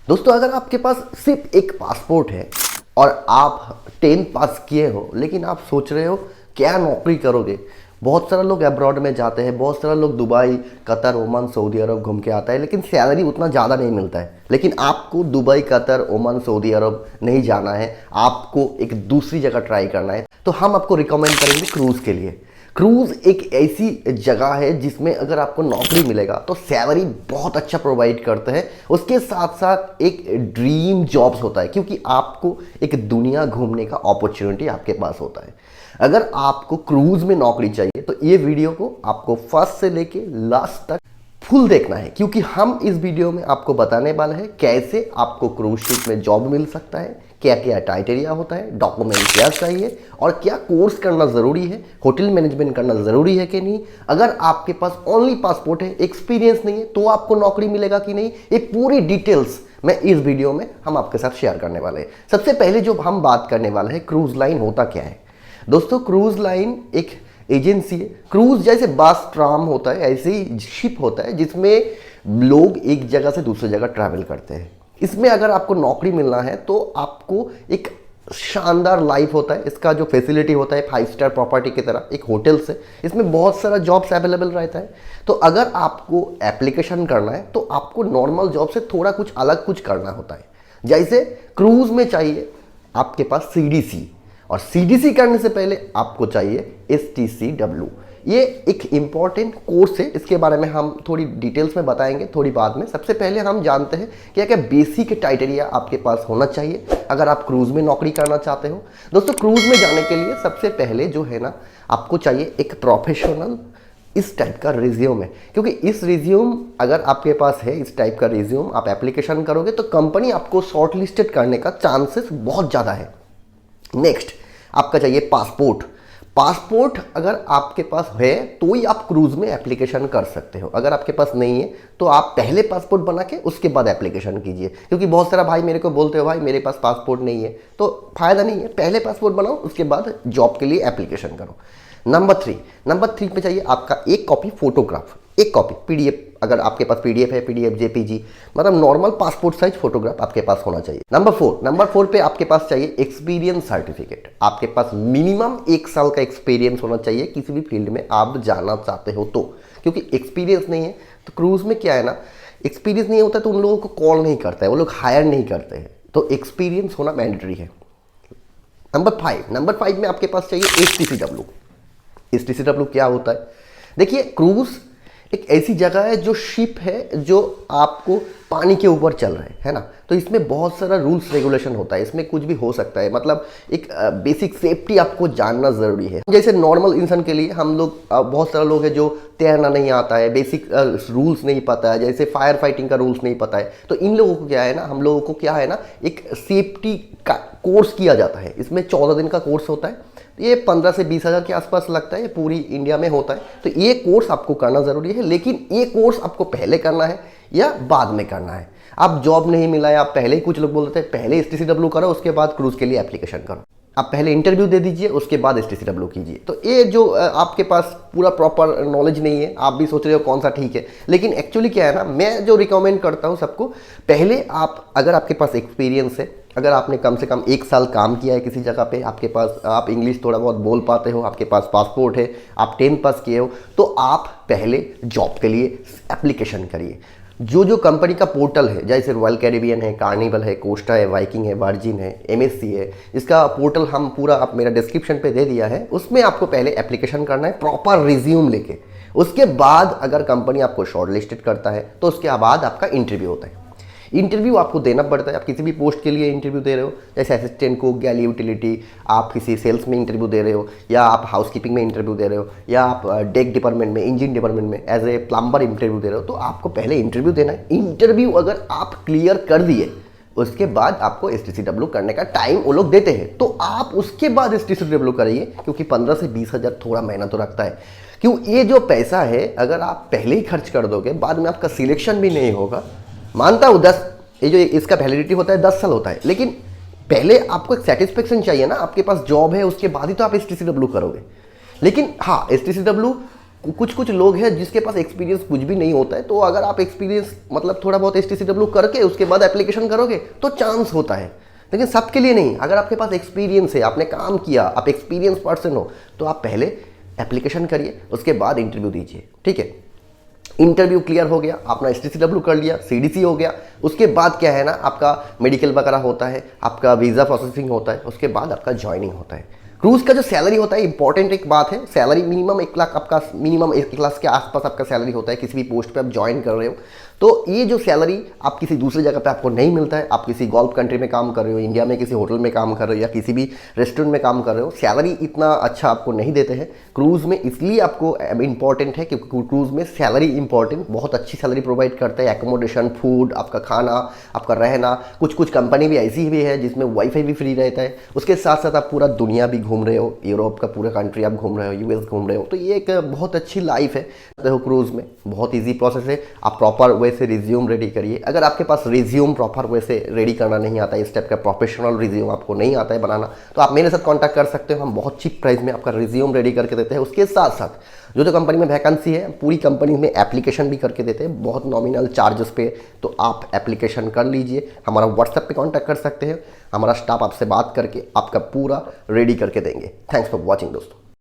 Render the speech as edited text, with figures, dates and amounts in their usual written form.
दोस्तों, अगर आपके पास सिर्फ एक पासपोर्ट है और आप 10th पास किए हो, लेकिन आप सोच रहे हो क्या नौकरी करोगे। बहुत सारे लोग अब्रॉड में जाते हैं, बहुत सारे लोग दुबई, कतर, ओमान, सऊदी अरब घूम के आता है, लेकिन सैलरी उतना ज़्यादा नहीं मिलता है। लेकिन आपको दुबई, कतर, ओमान, सऊदी अरब नहीं जाना है, आपको एक दूसरी जगह ट्राई करना है, तो हम आपको रिकमेंड करेंगे क्रूज़ के लिए। क्रूज़ एक ऐसी जगह है जिसमें अगर आपको नौकरी मिलेगा तो सैलरी बहुत अच्छा प्रोवाइड करते हैं, उसके साथ साथ एक ड्रीम जॉब्स होता है, क्योंकि आपको एक दुनिया घूमने का अपॉर्चुनिटी आपके पास होता है। अगर आपको क्रूज़ में नौकरी चाहिए तो ये वीडियो को आपको फर्स्ट से लेके लास्ट तक फुल देखना है, क्योंकि हम इस वीडियो में आपको बताने वाले हैं कैसे आपको क्रूज शिप में जॉब मिल सकता है, क्या क्या क्राइटेरिया होता है, डॉक्यूमेंट क्या चाहिए और क्या कोर्स करना ज़रूरी है, होटल मैनेजमेंट करना ज़रूरी है कि नहीं, अगर आपके पास ओनली पासपोर्ट है, एक्सपीरियंस नहीं है, तो आपको नौकरी मिलेगा कि नहीं, ये पूरी डिटेल्स मैं इस वीडियो में हम आपके साथ शेयर करने वाले हैं। सबसे पहले जो हम बात करने वाले हैं, क्रूज लाइन होता क्या है। दोस्तों, क्रूज लाइन एक एजेंसी है। क्रूज जैसे बस, ट्राम होता है, ऐसे ही शिप होता है जिसमें लोग एक जगह से दूसरी जगह ट्रैवल करते हैं। इसमें अगर आपको नौकरी मिलना है तो आपको एक शानदार लाइफ होता है, इसका जो फैसिलिटी होता है 5 स्टार प्रॉपर्टी की तरह, एक होटल से, इसमें बहुत सारा जॉब्स अवेलेबल रहता है। तो अगर आपको एप्लीकेशन करना है तो आपको नॉर्मल जॉब से थोड़ा कुछ अलग कुछ करना होता है। जैसे क्रूज में चाहिए आपके पास सीडीसी, और सीडीसी करने से पहले आपको चाहिए STCW। ये एक इम्पॉर्टेंट कोर्स है, इसके बारे में हम थोड़ी डिटेल्स में बताएंगे थोड़ी बाद में। सबसे पहले हम जानते हैं क्या क्या बेसिक क्राइटेरिया आपके पास होना चाहिए अगर आप क्रूज में नौकरी करना चाहते हो। दोस्तों, क्रूज में जाने के लिए सबसे पहले जो है ना, आपको चाहिए एक प्रोफेशनल इस टाइप का रिज्यूम है, क्योंकि इस रिज्यूम अगर आपके पास है, इस टाइप का रिज्यूम आप एप्लीकेशन करोगे तो कंपनी आपको शॉर्ट लिस्टेड करने का चांसेस बहुत ज़्यादा है। नेक्स्ट, आपका चाहिए पासपोर्ट। पासपोर्ट अगर आपके पास है तो ही आप क्रूज में एप्लीकेशन कर सकते हो, अगर आपके पास नहीं है तो आप पहले पासपोर्ट बना के उसके बाद एप्लीकेशन कीजिए। क्योंकि बहुत सारा भाई मेरे को बोलते हो भाई मेरे पास पासपोर्ट नहीं है, तो फायदा नहीं है, पहले पासपोर्ट बनाओ उसके बाद जॉब के लिए एप्लीकेशन करो। नंबर थ्री पे चाहिए आपका एक कॉपी फोटोग्राफ, एक कॉपी PDF, अगर आपके पास PDF है, PDF, JPG, मतलब नॉर्मल पासपोर्ट साइज फोटोग्राफ आपके पास होना चाहिए। नंबर फोर पे आपके पास चाहिए एक्सपीरियंस सर्टिफिकेट। आपके पास मिनिमम 1 साल का एक्सपीरियंस होना चाहिए किसी भी फील्ड में आप जाना चाहते हो तो, क्योंकि एक्सपीरियंस नहीं है तो क्रूज में क्या है ना, एक्सपीरियंस नहीं होता तो उन लोगों को कॉल नहीं करता है, वो लोग हायर नहीं करते हैं, तो एक्सपीरियंस होना मैंडेटरी है। नंबर फाइव में आपके पास चाहिए STCW। STCW क्या होता है? देखिए, क्रूज एक ऐसी जगह है जो शिप है जो आपको पानी के ऊपर चल रहा है ना, तो इसमें बहुत सारा रूल्स रेगुलेशन होता है, इसमें कुछ भी हो सकता है, मतलब एक बेसिक सेफ्टी आपको जानना ज़रूरी है। जैसे नॉर्मल इंसान के लिए हम लोग, बहुत सारे लोग हैं जो तैरना नहीं आता है, बेसिक रूल्स नहीं पता है, जैसे फायर फाइटिंग का रूल्स नहीं पता है, तो इन लोगों को क्या है ना, हम लोगों को क्या है ना, एक सेफ्टी का कोर्स किया जाता है। इसमें 14 दिन का कोर्स होता है, ये 15 से 20 हज़ार के आसपास लगता है, ये पूरी इंडिया में होता है। तो ये कोर्स आपको करना ज़रूरी है, लेकिन ये कोर्स आपको पहले करना है या बाद में करना है। आप जॉब नहीं मिला है, आप पहले ही, कुछ लोग बोलते हैं पहले STCW करो उसके बाद क्रूज के लिए एप्लीकेशन करो, आप पहले इंटरव्यू दे दीजिए उसके बाद STCW कीजिए। तो ये जो आपके पास पूरा प्रॉपर नॉलेज नहीं है, आप भी सोच रहे हो कौन सा ठीक है, लेकिन एक्चुअली क्या है ना, मैं जो रिकमेंड करता हूँ सबको, पहले आप, अगर आपके पास एक्सपीरियंस है, अगर आपने कम से कम 1 साल काम किया है किसी जगह पे, आपके पास, आप इंग्लिश थोड़ा बहुत बोल पाते हो, आपके पास पासपोर्ट है, आप 10th पास किए हो, तो आप पहले जॉब के लिए एप्लीकेशन करिए। जो कंपनी का पोर्टल है, जैसे रॉयल कैरिबियन है, कार्निवल है, कोस्टा है, वाइकिंग है, वर्जिन है, MSC है, इसका पोर्टल हम पूरा आप मेरा डिस्क्रिप्शन पे दे दिया है, उसमें आपको पहले एप्लीकेशन करना है प्रॉपर रिज्यूम लेके। उसके बाद अगर कंपनी आपको शॉर्ट लिस्टेड करता है तो उसके बाद आपका इंटरव्यू होता है। इंटरव्यू आपको देना पड़ता है, आप किसी भी पोस्ट के लिए इंटरव्यू दे रहे हो, जैसे असिस्टेंट कुक, गैली यूटिलिटी, आप किसी सेल्स में इंटरव्यू दे रहे हो, या आप हाउसकीपिंग में इंटरव्यू दे रहे हो, या आप डेक डिपार्टमेंट में, इंजन डिपार्टमेंट में एज ए प्लम्बर इंटरव्यू दे रहे हो, तो आपको पहले इंटरव्यू देना है। इंटरव्यू अगर आप क्लियर कर दिए उसके बाद आपको STCW करने का टाइम वो लोग देते हैं, तो आप उसके बाद STCW करिए, क्योंकि 15 से 20 हज़ार थोड़ा महीना तो रखता है। क्यों? ये जो पैसा है अगर आप पहले ही खर्च कर दोगे, बाद में आपका सिलेक्शन भी नहीं होगा। मानता हूँ 10, ये जो इसका वैलिडिटी होता है 10 साल होता है, लेकिन पहले आपको एक सेटिस्फेक्शन चाहिए ना, आपके पास जॉब है उसके बाद ही तो आप STCW करोगे। लेकिन हाँ, STCW कुछ कुछ लोग हैं जिसके पास एक्सपीरियंस कुछ भी नहीं होता है, तो अगर आप एक्सपीरियंस मतलब थोड़ा बहुत STCW करके उसके बाद एप्लीकेशन करोगे तो चांस होता है, लेकिन सबके लिए नहीं। अगर आपके पास एक्सपीरियंस है, आपने काम किया, आप एक्सपीरियंस पर्सन हो, तो आप पहले एप्लीकेशन करिए, उसके बाद इंटरव्यू दीजिए, ठीक है। इंटरव्यू क्लियर हो गया, आपने STCW कर लिया, CDC हो गया, उसके बाद क्या है ना, आपका मेडिकल वगैरह होता है, आपका वीज़ा प्रोसेसिंग होता है, उसके बाद आपका ज्वाइनिंग होता है। क्रूज़ का जो सैलरी होता है, इंपॉर्टेंट एक बात है, सैलरी मिनिमम 1 लाख, आपका मिनिमम 1 लाख के आसपास आपका सैलरी होता है किसी भी पोस्ट पे आप ज्वाइन कर रहे हो। तो ये जो सैलरी आप किसी दूसरी जगह पे आपको नहीं मिलता है, आप किसी गल्फ कंट्री में काम कर रहे हो, इंडिया में किसी होटल में काम कर रहे हो या किसी भी रेस्टोरेंट में काम कर रहे हो, सैलरी इतना अच्छा आपको नहीं देते हैं क्रूज़ में। इसलिए आपको इंपॉर्टेंट है क्योंकि क्रूज़ में सैलरी इंपॉर्टेंट, बहुत अच्छी सैलरी प्रोवाइड करता है, एकोमोडेशन, फूड, आपका खाना, आपका रहना। कुछ कुछ कंपनी भी ऐसी भी है जिसमें वाईफाई भी फ्री रहता है। उसके साथ साथ आप पूरा दुनिया भी घूम रहे हो, यूरोप का पूरा कंट्री आप घूम रहे हो, US घूम रहे हो, तो ये एक बहुत अच्छी लाइफ है। देखो क्रूज़ में बहुत ईजी प्रोसेस है, आप प्रॉपर वे से रिज्यूम रेडी करिए। अगर आपके पास रिज्यूम प्रॉपर वे से रेडी करना नहीं आता है, इस टाइप का प्रोफेशनल रिज्यूम आपको नहीं आता है बनाना, तो आप मेरे साथ कांटेक्ट कर सकते हो। हम बहुत चीप प्राइस में आपका रिज्यूम रेडी करके देते हैं। उसके साथ साथ जो कंपनी में वैकेंसी है, पूरी कंपनी में एप्लीकेशन भी करके देते हैं बहुत नॉमिनल चार्जेस पे। तो आप एप्लीकेशन कर लीजिए, हमारा व्हाट्सएप पे कांटेक्ट कर सकते हैं, हमारा स्टाफ आपसे बात करके आपका पूरा रेडी करके देंगे। थैंक्स फॉर वॉचिंग दोस्तों।